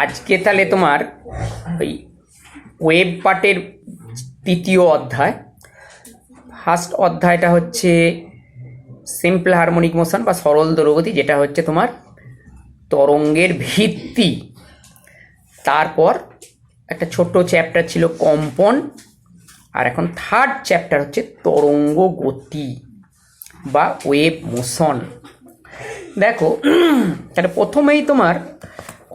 আজকে তাহলে তোমার ওই ওয়েব পার্টের তৃতীয় অধ্যায়। ফার্স্ট অধ্যায়টা হচ্ছে সিম্পল হারমোনিক মোশন বা সরল দোলগতি, যেটা হচ্ছে তোমার তরঙ্গের ভিত্তি। তারপর একটা ছোট্ট চ্যাপ্টার ছিল কম্পন, আর এখন থার্ড চ্যাপ্টার হচ্ছে তরঙ্গ গতি বা ওয়েভ মোশন। দেখো, তাহলে প্রথমেই তোমার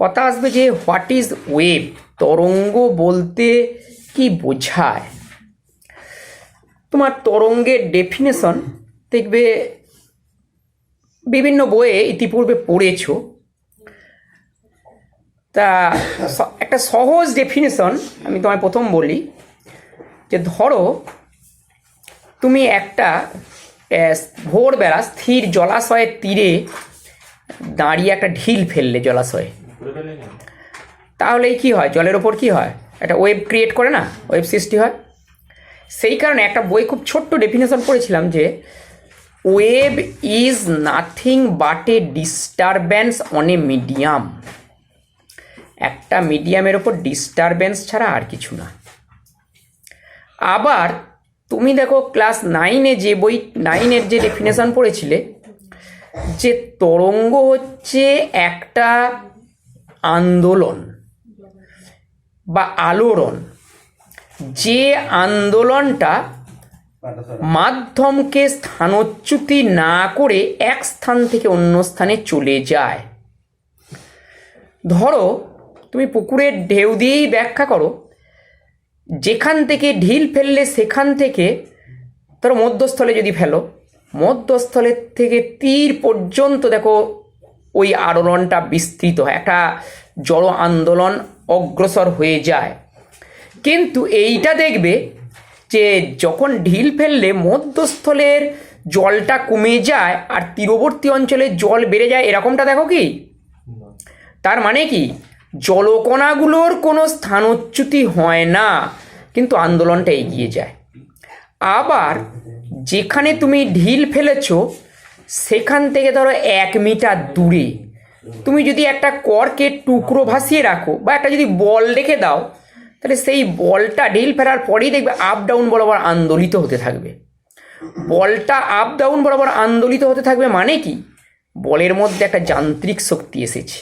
কথা আসবে যে হোয়াট ইজ ওয়েভ, তরঙ্গ বলতে কি বোঝায়। তোমার তরঙ্গের ডেফিনেশন দেখবে বিভিন্ন বইয়ে ইতিপূর্বে পড়েছো। তা একটা সহজ ডেফিনেশন আমি তোমায় প্রথম বলি যে ধরো তুমি একটা ভোরবেলা স্থির জলাশয়ের তীরে দাঁড়িয়ে একটা ঢিল ফেললে জলাশয়ে, তাহলে কি হয়? জলের ওপর কি হয়? একটা ওয়েভ ক্রিয়েট করে না, ওয়েভ সৃষ্টি হয়। সেই কারণে একটা বই খুব ছোট্ট ডেফিনেশন পড়েছিলাম যে wave is nothing but A disturbance on a medium. একটা মিডিয়ামের ওপর ডিস্টারবেন্স ছাড়া আর কিছু না। আবার তুমি দেখো ক্লাস 9-এ যে বই 9-এর যে ডেফিনেশন পড়েছিলে যে তরঙ্গ হচ্ছে একটা আন্দোলন বা আলোড়ন, যে আন্দোলনটা মাধ্যমকে স্থানচ্যুতি না করে এক স্থান থেকে অন্য স্থানে চলে যায়। ধরো তুমি পুকুরের ঢেউ দিয়েই ব্যাখ্যা করো, যেখান থেকে ঢিল ফেললে সেখান থেকে ধরো মধ্যস্থলে যদি ফেলো, মধ্যস্থলের থেকে তীর পর্যন্ত দেখো ওই আলোড়নটা বিস্তৃত হয়, একটা জড় আন্দোলন অগ্রসর হয়ে যায়। কিন্তু এইটা দেখবে যে যখন ঢিল ফেললে মধ্যস্থলের জলটা কমে যায় আর তীরবর্তী অঞ্চলে জল বেড়ে যায়, এরকমটা দেখো কি? তার মানে কি জলকণাগুলোর কোনো স্থানচ্যুতি হয় না, কিন্তু আন্দোলনটা এগিয়ে যায়। আবার যেখানে তুমি ঢিল ফেলেছ সেখান থেকে ধরো 1 মিটার দূরে তুমি যদি একটা কর্কের টুকরো ভাসিয়ে রাখো বা একটা যদি বল রেখে দাও, তাহলে সেই বলটা ঢিল ফেরার পরেই দেখবে আপ ডাউন বরাবর আন্দোলিত হতে থাকবে। বলটা আপ ডাউন বরাবর আন্দোলিত হতে থাকবে মানে কি? বলের মধ্যে একটা যান্ত্রিক শক্তি এসেছে।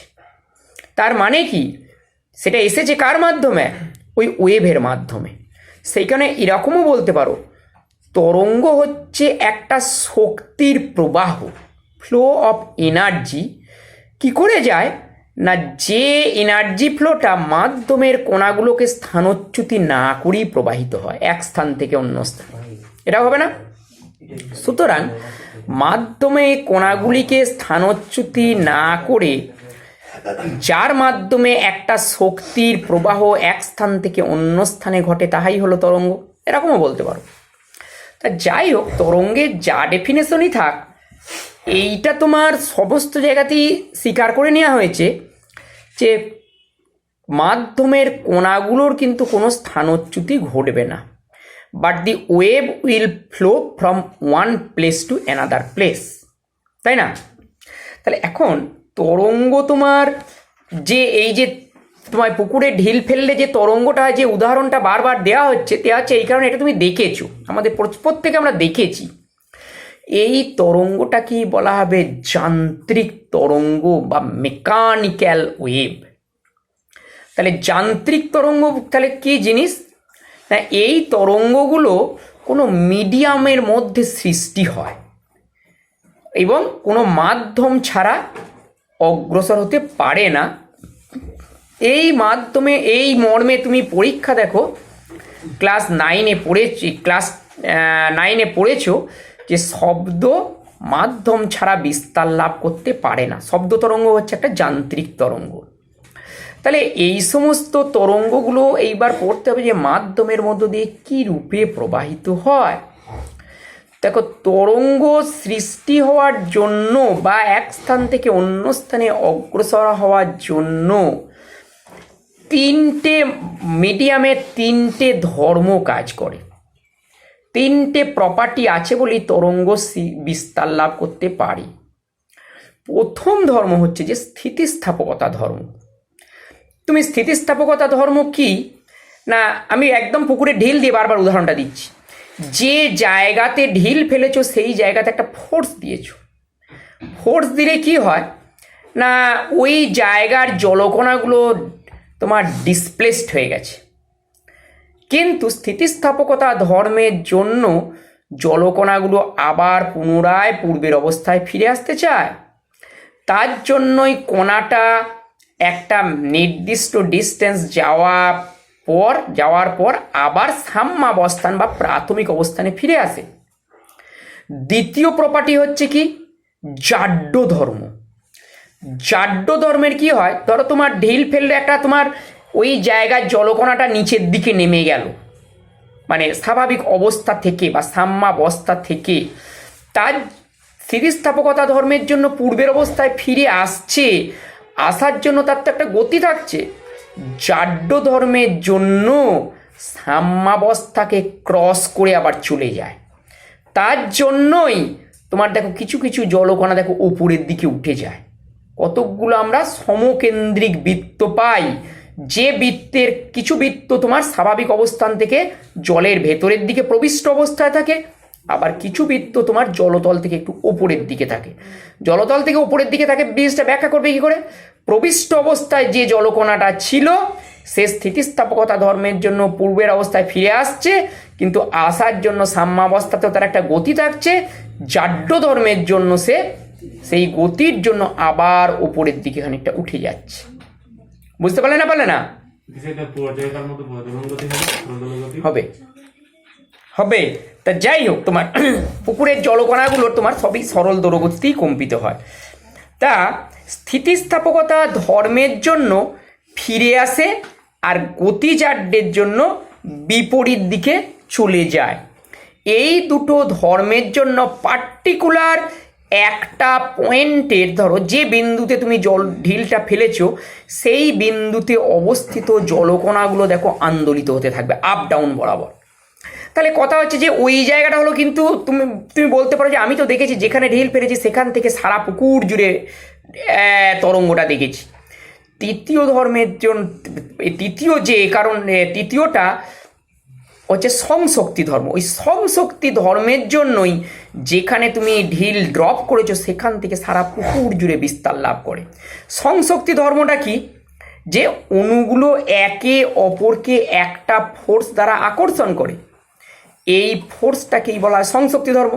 তার মানে কি? সেটা এসেছে কার মাধ্যমে? ওই ওয়েভের মাধ্যমে। সেই কারণে এরকমও বলতে পারো তরঙ্গ হচ্ছে একটা শক্তির প্রবাহ, ফ্লো অফ এনার্জি। কি করে যায় না, যে এনার্জি ফ্লোটা মাধ্যমের কণাগুলোকে স্থানচ্যুতি না করেই প্রবাহিত হয় এক স্থান থেকে অন্য স্থানে। এটা হবে না? সুতরাং মাধ্যমে কণাগুলিকে স্থানচ্যুতি না করে যার মাধ্যমে একটা শক্তির প্রবাহ এক স্থান থেকে অন্য স্থানে ঘটে, তাহাই হলো তরঙ্গ। এরকমও বলতে পারো। তা যাই হোক, তরঙ্গের যা ডেফিনেশনই থাক, এইটা তোমার সমস্ত জায়গাতেই স্বীকার করে নেওয়া হয়েছে যে মাধ্যমের কণাগুলোর কিন্তু কোনো স্থানচ্যুতি ঘটবে না, but the wave will flow from one place to another place, তাই না? তাহলে এখন তরঙ্গ তোমার যে এই যে তোমার পুকুরে ঢিল ফেললে যে তরঙ্গটা, যে উদাহরণটা বারবার দেওয়া হচ্ছে এই কারণে এটা তুমি দেখেছো, আমাদের প্রত্যেকে আমরা দেখেছি। এই তরঙ্গটা কি বলা হবে? যান্ত্রিক তরঙ্গ বা মেকানিক্যাল ওয়েভ। তাহলে যান্ত্রিক তরঙ্গ তাহলে কি জিনিস? না, এই তরঙ্গগুলো কোনো মিডিয়ামের মধ্যে সৃষ্টি হয় এবং কোনো মাধ্যম ছাড়া অগ্রসর হতে পারে না। এই মাধ্যমে, এই মর্মে তুমি পরীক্ষা দেখো ক্লাস 9-এ পড়েছো যে শব্দ মাধ্যম ছাড়া বিস্তার লাভ করতে পারে না। শব্দ তরঙ্গ হচ্ছে একটা যান্ত্রিক তরঙ্গ। তাহলে এই সমস্ত তরঙ্গগুলো এইবার পড়তে হবে যে মাধ্যমের মধ্য দিয়ে কি রূপে প্রবাহিত হয়। দেখো, তরঙ্গ সৃষ্টি হওয়ার জন্য বা এক স্থান থেকে অন্য স্থানে অগ্রসর হওয়ার জন্য মিডিয়ামের 3টে ধর্ম কাজ করে। 3টে প্রপার্টি আছে বলেই তরঙ্গ বিস্তার লাভ করতে পারে। প্রথম ধর্ম হচ্ছে যে স্থিতিস্থাপকতা ধর্ম। তুমি স্থিতিস্থাপকতা ধর্ম কি না, আমি একদম পুকুরে ঢিল দিয়ে বারবার উদাহরণটা দিচ্ছি। যে জায়গাতে ঢিল ফেলেছো সেই জায়গাতে একটা ফোর্স দিয়েছো। ফোর্স দিলে কি হয় না, ওই জায়গার জলকণাগুলো তোমার ডিসপ্লেসড হয়ে গেছে। কিন্তু স্থিতিস্থাপকতা ধর্মের জন্য জলকণাগুলো আবার পুনরায় পূর্বের অবস্থায় ফিরে আসতে চায়। তার জন্যই কণাটা একটা নির্দিষ্ট ডিস্টেন্স যাওয়ার পর আবার সাম্যাবস্থান বা প্রাথমিক অবস্থানে ফিরে আসে। দ্বিতীয় প্রপার্টি হচ্ছে কি, জাড্য ধর্ম। জাড্য ধর্মের কি হয়, ধরো তোমার ঢিল ফেললে একটা তোমার ওই জায়গার জলকণাটা নিচের দিকে নেমে গেল, মানে স্বাভাবিক অবস্থা থেকে বা সাম্যাবস্থা থেকে, তার স্থিতিস্থাপকতা ধর্মের জন্য পূর্বের অবস্থায় ফিরে আসার জন্য তার তো একটা গতি থাকছে। জাড্য ধর্মের জন্য সাম্যাবস্থাকে ক্রস করে আবার চলে যায়। তার জন্যই তোমার দেখো কিছু কিছু জলকণা দেখো উপরের দিকে উঠে যায়। কতকগুলো আমরা সমকেন্দ্রিক বৃত্ত পাই, যে বৃত্তের কিছু বৃত্ত তোমার স্বাভাবিক অবস্থান থেকে জলের ভেতরের দিকে প্রবিষ্ট অবস্থায় থাকে, আবার কিছু বৃত্ত তোমার জলতল থেকে একটু ওপরের দিকে থাকে। জলতল থেকে উপরের দিকে থাকে, জিনিসটা ব্যাখ্যা করবে কি করে, প্রবিষ্ট অবস্থায় যে জলকণাটা ছিল সে স্থিতিস্থাপকতা ধর্মের জন্য পূর্বের অবস্থায় ফিরে আসছে, কিন্তু আসার জন্য সাম্যাবস্থাতেও তার একটা গতি থাকছে। জাড্য ধর্মের জন্য সেই গতির জন্য আবার উপরের দিকে খানিকটা উঠে যাচ্ছে। বুঝতে পারলে না হবে হবে তা যাই হোক, তোমার পুকুরের জলকণাগুলোর তোমার সবই সরল দৌড়গতিতেই কম্পিত হয়। তা স্থিতিস্থাপকতা ধর্মের জন্য ফিরে আসে আর গতিজাড্যের জন্য বিপরীত দিকে চলে যায়। এই দুটো ধর্মের জন্য পার্টিকুলার একটা পয়েন্টের, ধরো যে বিন্দুতে তুমি ঢিলটা ফেলেছো সেই বিন্দুতে অবস্থিত জলকণাগুলো দেখো আন্দোলিত হতে থাকবে আপ ডাউন বরাবর। তাহলে কথা হচ্ছে যে ওই জায়গাটা হলো, কিন্তু তুমি বলতে পারো যে আমি তো দেখেছি যেখানে ঢিল ফেলেছি সেখান থেকে সারা পুকুর জুড়ে তরঙ্গটা দেখেছি। তৃতীয় ধর্মের জন্য তৃতীয়টা হচ্ছে সংশক্তি ধর্ম। ওই সংশক্তি ধর্মের জন্যই যেখানে তুমি ঢিল ড্রপ করেছো সেখান থেকে সারা পুকুর জুড়ে বিস্তার লাভ করে। সংশক্তি ধর্মটা কি, যে অণুগুলো একে অপরকে একটা ফোর্স দ্বারা আকর্ষণ করে, এই ফোর্সটাকেই বলা হয় সংশক্তি ধর্ম।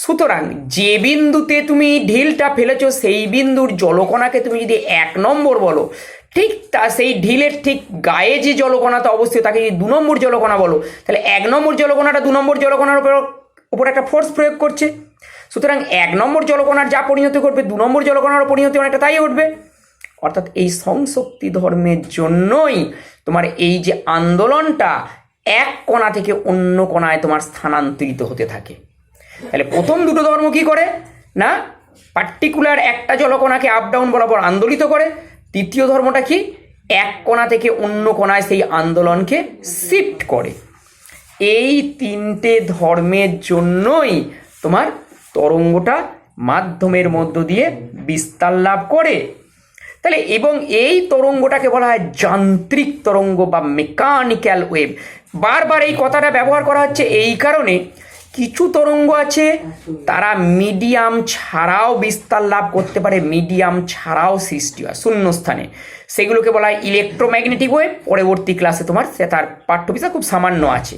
সুতরাং যে বিন্দুতে তুমি ঢিলটা ফেলেছো সেই বিন্দুর জলকণাকে তুমি যদি 1 নম্বর বলো, ঠিক তা সেই ঢিলের ঠিক গায়ে যে জলকণাটা অবস্থিত তাকে যদি 2 নম্বর জলকণা বলো, তাহলে 1 নম্বর জলকণাটা 2 নম্বর জলকণার উপর একটা ফোর্স প্রয়োগ করছে। সুতরাং 1 নম্বর জলকণার যা পরিণতি ঘটবে 2 নম্বর জলকণার পরিণতি অনেকটা তাই ঘটবে। অর্থাৎ এই সংশক্তি ধর্মের জন্যই তোমার এই যে আন্দোলনটা এক কণা থেকে অন্য কণায় তোমার স্থানান্তরিত হতে থাকে। তাহলে প্রথম দুটো ধর্ম কি করে না, পার্টিকুলার একটা জলকণাকে আপ ডাউন বরাবর আন্দোলিত করে। তৃতীয় ধর্মটা কি, এক কণা থেকে অন্য কণায় সেই আন্দোলনকে শিফট করে। এই তিনটে ধর্মের জন্যই তোমার তরঙ্গটা মাধ্যমের মধ্য দিয়ে বিস্তার লাভ করে। তাহলে এবং এই তরঙ্গটাকে বলা হয় যান্ত্রিক তরঙ্গ বা মেকানিক্যাল ওয়েভ। বারবার এই কথাটা ব্যবহার করা হচ্ছে এই কারণে, কিছু তরঙ্গ আছে তারা মিডিয়াম ছাড়াও বিস্তার লাভ করতে পারে, মিডিয়াম ছাড়াও সৃষ্টি হয় শূন্যস্থানে, সেগুলোকে বলা হয় ইলেকট্রোম্যাগনেটিক ওয়েভ। পরবর্তী ক্লাসে তোমার তার পাঠ্যবিষয় খুব সামান্য আছে।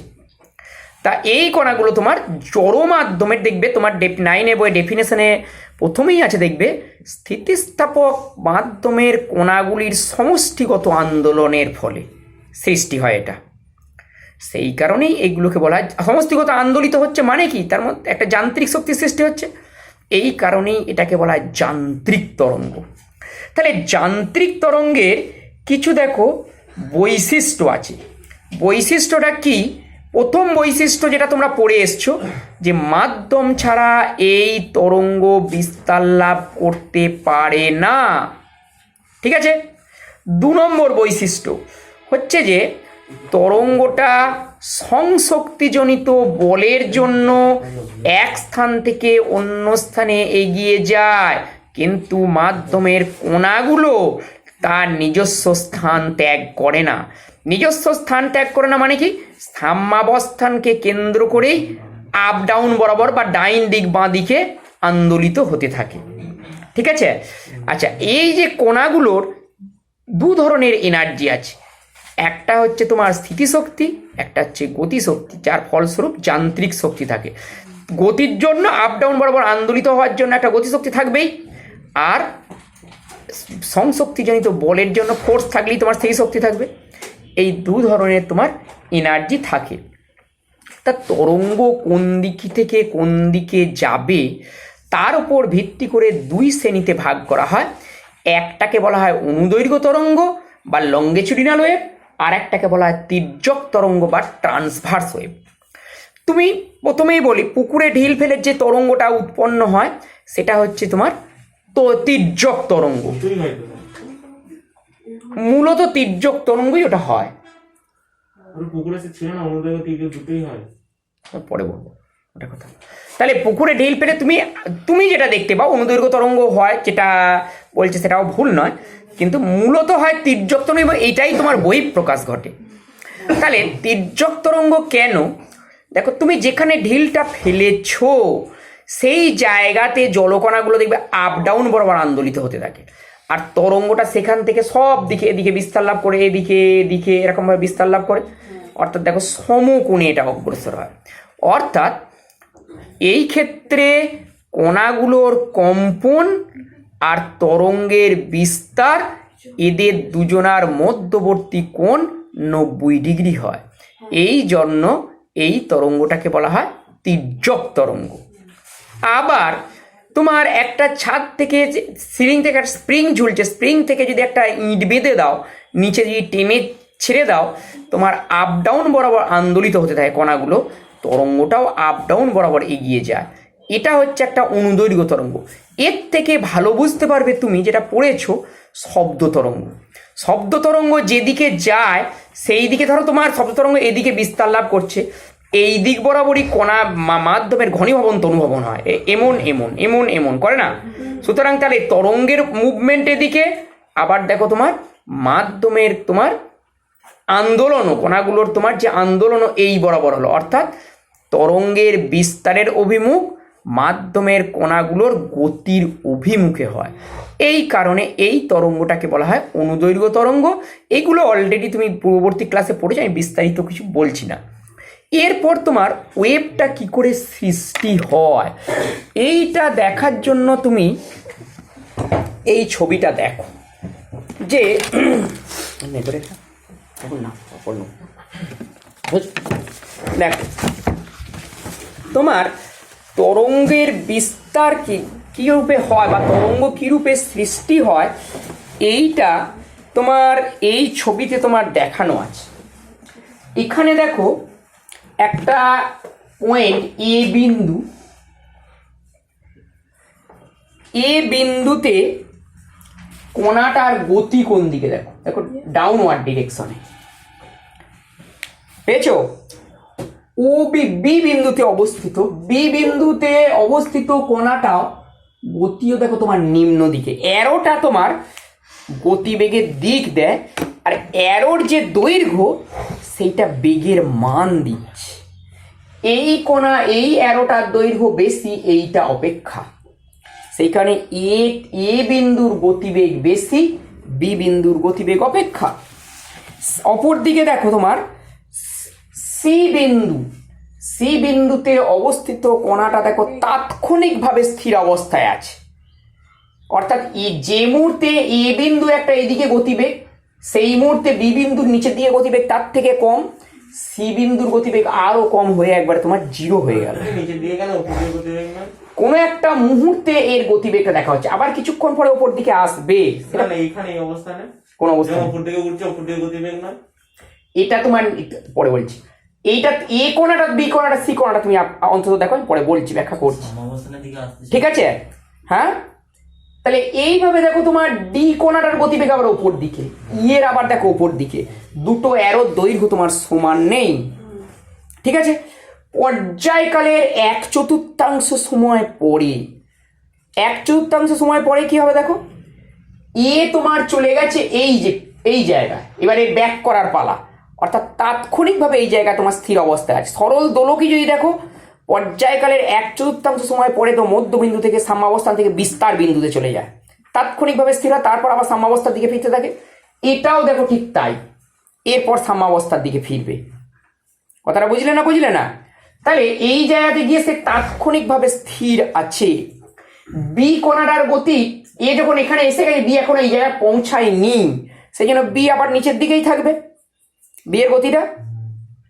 তা এই কণাগুলো তোমার জড় মাধ্যমে দেখবে, তোমার 9 বই ডেফিনেশনে প্রথমেই আছে, দেখবে স্থিতিস্থাপক মাধ্যমের কণাগুলির সমষ্টিগত আন্দোলনের ফলে সৃষ্টি হয়। এটা সেই কারণেই এগুলোকে বলা হয় সমষ্টিগত আন্দোলিত হচ্ছে, মানে কি তার মধ্যে একটা যান্ত্রিক শক্তি সৃষ্টি হচ্ছে, এই কারণেই এটাকে বলা হয় যান্ত্রিক তরঙ্গ। তাহলে যান্ত্রিক তরঙ্গের কিছু দেখো বৈশিষ্ট্য আছে। বৈশিষ্ট্যটা কি, প্রথম বৈশিষ্ট্য যেটা তোমরা পড়ে এসছো, যে মাধ্যম ছাড়া এই তরঙ্গ বিস্তার লাভ করতে পারে না। ঠিক আছে। 2 নম্বর বৈশিষ্ট্য হচ্ছে যে তরঙ্গটা সংশক্তিজনিত বলের জন্য এক স্থান থেকে অন্য স্থানে এগিয়ে যায়, কিন্তু মাধ্যমের কণাগুলো তার নিজস্ব স্থান ত্যাগ করে না। নিজস্ব স্থান ত্যাগ করে না মানে কি, সাম্যাবস্থানকে কেন্দ্র করেই আপ ডাউন বরাবর বা ডাইন দিক বাঁ দিকে আন্দোলিত হতে থাকে। ঠিক আছে? আচ্ছা, এই যে কণাগুলোর দু ধরনের এনার্জি আছে, একটা হচ্ছে তোমার স্থিতিশক্তি, একটা হচ্ছে গতিশক্তি, যার ফলস্বরূপ যান্ত্রিক শক্তি থাকে। গতির জন্য আপ ডাউন বরাবর আন্দোলিত হওয়ার জন্য একটা গতিশক্তি থাকবেই, আর সংশক্তিজনিত বলের জন্য ফোর্স থাকলেই তোমার সেই শক্তি থাকবে। এই দু ধরনের তোমার এনার্জি থাকে। তা তরঙ্গ কোন দিক থেকে কোন দিকে যাবে তার উপর ভিত্তি করে দুই শ্রেণীতে ভাগ করা হয়। একটাকে বলা হয় অনুদৈর্ঘ্য তরঙ্গ বা লঙ্গিটিউডিনাল ওয়েভ, আর একটাকে বলা হয় তির্যক তরঙ্গ বা ট্রান্সভার্স ওয়েভ। তুমি প্রথমেই বলি, পুকুরে ঢিল ফেলে যে তরঙ্গটা উৎপন্ন হয় সেটা হচ্ছে তোমার তির্যক তরঙ্গ। মূলত তির্যক তরঙ্গই ওটা হয়। পরে বলবো ওটা কথা। তাহলে পুকুরে ঢিল ফেলে তুমি যেটা দেখতে পাও অনুদৈর্ঘ্য তরঙ্গ হয়, যেটা বলছে সেটাও ভুল নয়, কিন্তু মূলত হয় তির্যক তরঙ্গ, এবং এইটাই তোমার বহিঃপ্রকাশ ঘটে। তাহলে তির্যক তরঙ্গ কেন? দেখো, তুমি যেখানে ঢিলটা ফেলেছো সেই জায়গাতে জলকণাগুলো দেখবে আপ ডাউন বরাবর আন্দোলিত হতে থাকে, আর তরঙ্গটা সেখান থেকে সব দিকে এদিকে বিস্তার লাভ করে, এদিকে এদিকে এরকমভাবে বিস্তার লাভ করে। অর্থাৎ দেখো, সমকোণে এটা অগ্রসর হয়। অর্থাৎ এই ক্ষেত্রে কণাগুলোর কম্পন আর তরঙ্গের বিস্তার, এদের দুজনার মধ্যবর্তী কোণ 90 ডিগ্রি হয়। এই জন্য এই তরঙ্গটাকে বলা হয় তির্যক তরঙ্গ। আবার তোমার একটা ছাদ থেকে, সিলিং থেকে একটা স্প্রিং ঝুলছে, স্প্রিং থেকে যদি একটা ইট বেঁধে দাও, নিচে যদি টেনে ছেড়ে দাও, তোমার আপ ডাউন বরাবর আন্দোলিত হতে থাকে কণাগুলো, তরঙ্গটাও আপ ডাউন বরাবর এগিয়ে যায়। এটা হচ্ছে একটা অনুদৈর্ঘ্য তরঙ্গ। এর থেকে ভালো বুঝতে পারবে তুমি যেটা পড়েছো, শব্দ তরঙ্গ। শব্দ তরঙ্গ যেদিকে যায় সেই দিকে, ধরো তোমার শব্দ তরঙ্গ এদিকে বিস্তার লাভ করছে, এই দিক বরাবরই কণা মাধ্যমের ঘনীভবন তনুভবন হয়, এমন এমন এমন এমন করে না। সুতরাং তাহলে তরঙ্গের মুভমেন্ট এদিকে, আবার দেখো তোমার মাধ্যমের তোমার আন্দোলনও, কণাগুলোর তোমার যে আন্দোলনও এই বরাবর হলো। অর্থাৎ তরঙ্গের বিস্তারের অভিমুখ মাধ্যমের কণাগুলোর গতির অভিমুখে হয়। এই কারণে এই তরঙ্গটাকে বলা হয় অনুদৈর্ঘ্য তরঙ্গ। এগুলো অলরেডি তুমি পূর্ববর্তী ক্লাসে পড়েছো, আমি বিস্তারিত কিছু বলছি না। এরপর তোমার ওয়েভটা কি করে সৃষ্টি হয় এইটা দেখার জন্য তুমি এই ছবিটা দেখো, যে দেখো তোমার তরঙ্গের বিস্তার কি রূপে হয় বা তরঙ্গ কি রূপে সৃষ্টি হয়, এইটা তোমার এই ছবিতে তোমার দেখানো আছে। এখানে দেখো একটা পয়েন্ট এ বিন্দু, এ বিন্দুতে কণাটার গতি কোন দিকে, দেখো দেখো ডাউনওয়ার্ড ডিরেকশনে, পেয়েছো? ও বি বিন্দুতে অবস্থিত, বি বিন্দুতে অবস্থিত কণাটাও গতিও দেখো তোমার নিম্ন দিকে। অ্যারোটা তোমার গতিবেগের দিক দেয়, আর অ্যারোর যে দৈর্ঘ্য সেইটা বেগের মান দিচ্ছে। এই কণা, এই অ্যারোটার দৈর্ঘ্য বেশি এইটা অপেক্ষা, সেইখানে এ বিন্দুর গতিবেগ বেশি, বি বিন্দুর গতিবেগ অপেক্ষা। অপর দিকে দেখো তোমার সি বিন্দুতে অবস্থিত কণাটা দেখো তাৎক্ষণিকভাবে স্থির অবস্থায় আছে। অর্থাৎ যে মুহূর্তে এ বিন্দু একটা এদিকে গতিবেগ, সেই মুহূর্তে বি বিন্দুর নিচের দিকে গতিবেগ তার থেকে কম, সি বিন্দুর গতিবেগ আরো কম হয়ে একবার তোমার 0 হয়ে গেল। কোনো একটা মুহূর্তে এর গতিবেগটা দেখা হচ্ছে, আবার কিছুক্ষণ পরে ওপর দিকে আসবে। কোন অবস্থা এটা তোমার পরে বলছি। এইটা এ কোণাটা, বি কোণাটা, সি কোণাটা তুমি অন্তত দেখো, পরে বলছি, ব্যাখ্যা করছি, ঠিক আছে? হ্যাঁ, তাহলে এইভাবে দেখো তোমার ডি কোণাটার গতিবেগ আবার ওপর দিকে, এর আবার দেখো ওপর দিকে, দুটো অ্যারোর দৈর্ঘ্য তোমার সমান নেই, ঠিক আছে? পর্যায়কালের 1/4 সময় পরে, 1/4 সময় পরে কি হবে দেখো, তোমার চলে গেছে এই জায়গায়, এবারে ব্যাক করার পালা, অর্থাৎ তাৎক্ষণিকভাবে এই জায়গায় তোমার স্থির অবস্থায় আছে। সরল দোলকই যদি দেখো, পর্যায়কালের 1/4 সময় পরে তো মধ্যবিন্দু থেকে সাম্যাবস্থান থেকে বিস্তার বিন্দুতে চলে যায়, তাৎক্ষণিকভাবে স্থির হয়, তারপর আবার সাম্যাবস্থার দিকে ফিরতে থাকে। এটাও দেখো ঠিক তাই, এরপর সাম্যাবস্থার দিকে ফিরবে। কথাটা বুঝলে না? তাহলে এই জায়গাতে গিয়ে সে তাৎক্ষণিকভাবে স্থির আছে। বি কণাটার গতি, এ যখন এখানে এসে গেছে, বি এখন এই জায়গায় পৌঁছায়নি, সেই জন্য বি আবার নিচের দিকেই থাকবে। বি এর গতিটা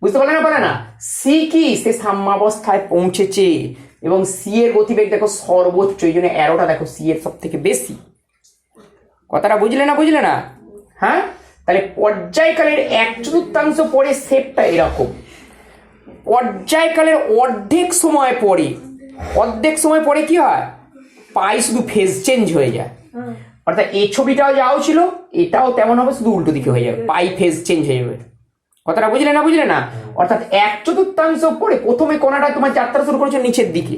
বুঝতে পারলে না? সি কি, সে সাম্যাবস্থায় পৌঁছেছে এবং সি এর গতিবেগ দেখো সর্বোচ্চ, এই জন্য অ্যারোটা দেখো সি এর সব থেকে বেশি। কথাটা বুঝলে না? হ্যাঁ, তাহলে পর্যায়কালের 1/4 পরে শেপটা এরকম। পর্যায়কালের অর্ধেক সময় পরে কি হয়, পাই শুধু ফেজ চেঞ্জ হয়ে যায়, অর্থাৎ এই ছবিটাও যাও ছিল, এটাও তেমন হবে, শুধু উল্টো দিকে হয়ে যাবে, পাই ফেজ চেঞ্জ হয়ে যাবে। কথাটা বুঝলে না? অর্থাৎ 1/4 পরে প্রথমে কোণাটা তোমার যাত্রা শুরু করেছে নিচের দিকে,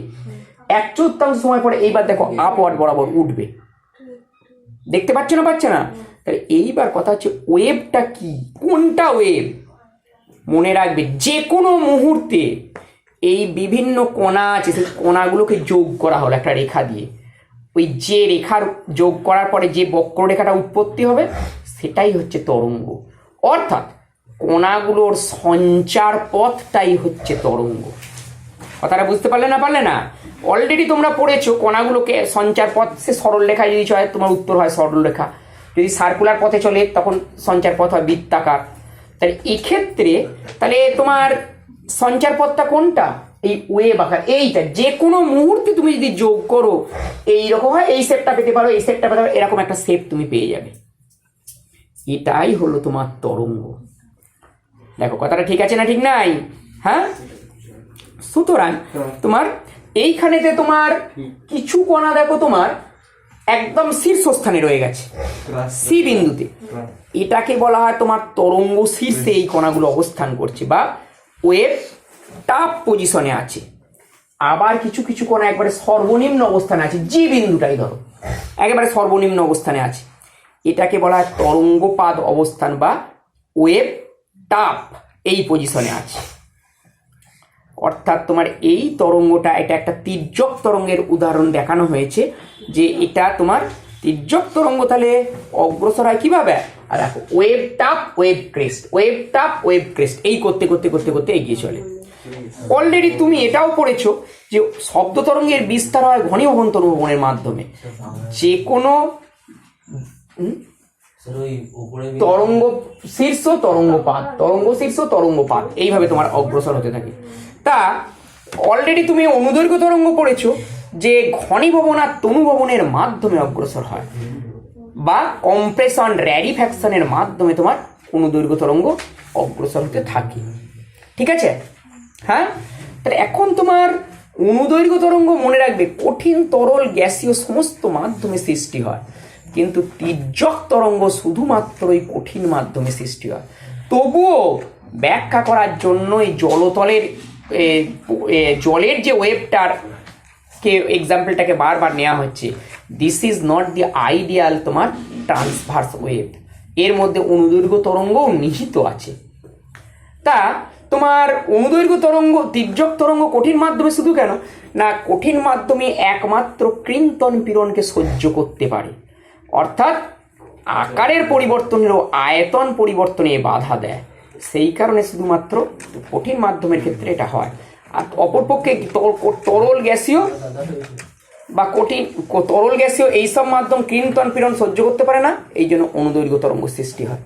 1/4 সময় পরে এইবার দেখো আপওয়ার্ড বরাবর উঠবে। দেখতে পাচ্ছ না? তাহলে এইবার কথা হচ্ছে ওয়েভটা কি, কোনটা ওয়েভ? মনে রাখবে, যে কোনো মুহূর্তে এই বিভিন্ন কণা আছে, সেই কণাগুলোকে যোগ করা হলো একটা রেখা দিয়ে, ওই যে রেখার যোগ করার পরে যে বক্ররেখাটা উৎপত্তি হবে সেটাই হচ্ছে তরঙ্গ। অর্থাৎ কণাগুলোর সঞ্চার পথটাই হচ্ছে তরঙ্গ। কথাটা বুঝতে পারলে না? অলরেডি তোমরা পড়েছো কণাগুলোকে সঞ্চার পথ, সে সরল রেখায় যদি হয় তোমার উত্তর হয় সরল রেখা, যদি সার্কুলার পথে চলে তখন সঞ্চার পথ হয় বৃত্তাকার। তাহলে এক্ষেত্রে তাহলে তোমার সঞ্চার পথটা কোনটা, এই ওয়েভ আকার। এইটা যে কোনো মুহূর্তে তুমি যদি যোগ করো এইরকম হয়, এই শেপটা পেতে পারো, এই শেপটা পেতে পারো, এরকম একটা শেপ তুমি পেয়ে যাবে। এটাই হলো তোমার তরঙ্গ। দেখো কথাটা ঠিক আছে না ঠিক নাই? হ্যাঁ, সুতরাং তোমার এইখানেতে তোমার কিছু কণা দেখো তোমার একদম শীর্ষস্থানে রয়ে গেছে, সি বিন্দুতে, এটাকে বলা হয় তোমার তরঙ্গ শীর্ষে এই কণাগুলো অবস্থান করছে বা ওয়েভ টপ পজিশনে আছে। আবার কিছু কণা একবারে সর্বনিম্ন অবস্থানে আছে, জি বিন্দুটাই ধরো একেবারে সর্বনিম্ন অবস্থানে আছে, এটাকে বলা হয় তরঙ্গপাদ অবস্থান বা ওয়েভ টপ, এই পজিশনে আছে। অর্থাৎ তোমার এই তরঙ্গটা, এটা একটা তির্যক তরঙ্গের উদাহরণ দেখানো হয়েছে, যে এটা তোমার তির্যক তরঙ্গ। তাহলে অগ্রসর হয় কিভাবে, আর দেখো wave top wave crest, wave top wave crest, এই করতে এগিয়ে চলে। অলরেডি তুমি এটাও পড়েছো যে শব্দ তরঙ্গের বিস্তার হয় ঘনীভবন তরঙ্গের মাধ্যমে। যে কোনো তরঙ্গ শীর্ষ তরঙ্গপাত এইভাবে তোমার অগ্রসর হতে থাকে। তা অলরেডি তুমি অনুদৈর্ঘ্য তরঙ্গ পড়েছো যে ঘনীভবন আর তনুভবনের মাধ্যমে অগ্রসর হয়, বা কম্প্রেশন র্যারিফ্যাকশনের মাধ্যমে তোমার অনুদৈর্ঘ্য তরঙ্গ অগ্রসর হতে থাকে। ঠিক আছে? হ্যাঁ, তাহলে এখন তোমার অনুদৈর্ঘ্য তরঙ্গ মনে রাখবে কঠিন তরল গ্যাসীয় সমস্ত মাধ্যমে সৃষ্টি হয়, কিন্তু তির্যক তরঙ্গ শুধুমাত্রই কঠিন মাধ্যমে সৃষ্টি হয়। তবুও ব্যাখ্যা করার জন্য এই জলের যে ওয়েভটার এক্সাম্পলটাকে বারবার নেওয়া হচ্ছে। This is not the ideal তোমার ট্রান্সভার্স ওয়েভ, এর মধ্যে অনুদৈর্ঘ্য তরঙ্গও নিহিত আছে। তা তোমার অনুদৈর্ঘ্য তরঙ্গ, তির্যক তরঙ্গ কঠিন মাধ্যমে শুধু কেন না, কঠিন মাধ্যমে একমাত্র কৃন্তন পীড়নকে সহ্য করতে পারে, অর্থাৎ আকারের পরিবর্তনেরও আয়তন পরিবর্তনে বাধা দেয়, সেই কারণে শুধুমাত্র কঠিন মাধ্যমের ক্ষেত্রে এটা হয়। আর অপরপক্ষে তরল গ্যাসীয় বা তরল গ্যাসীয় এইসব মাধ্যম কৃন্তন পীড়ন সহ্য করতে পারে না, এই জন্য অনুদৈর্ঘ্য তরঙ্গ সৃষ্টি হয়।